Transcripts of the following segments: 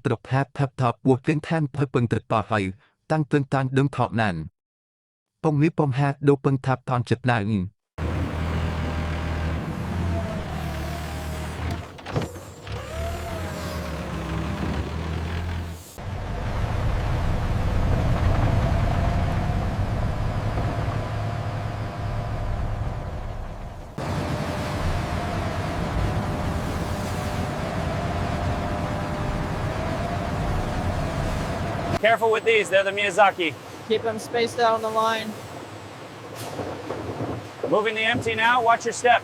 tập hẹp thọp buộc tiếng than hơi bừng tịch tỏ hơi, tăng tương tan đứng thọ nạn. Bông lý bông hạt đô bưng thạp thon chật nạn. Careful with these, they're the Miyazaki. Keep them spaced out on the line. Moving the empty now, watch your step.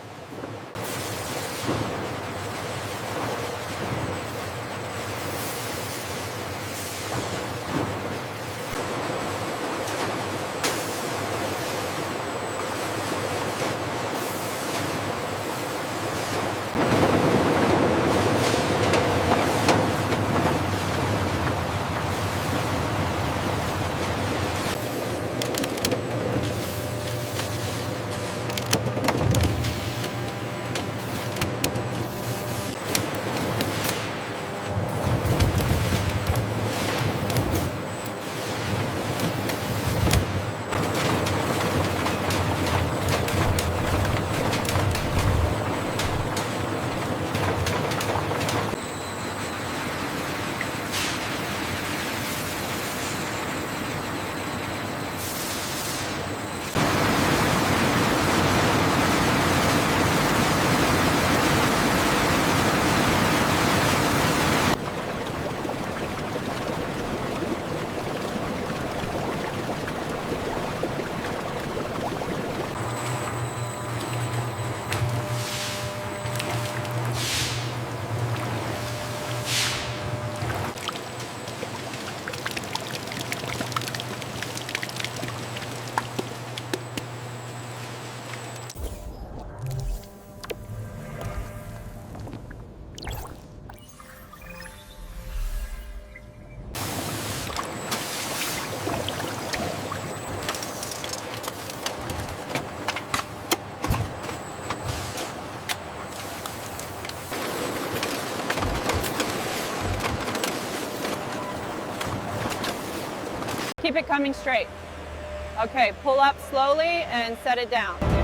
Keep it coming straight. Okay, pull up slowly and set it down.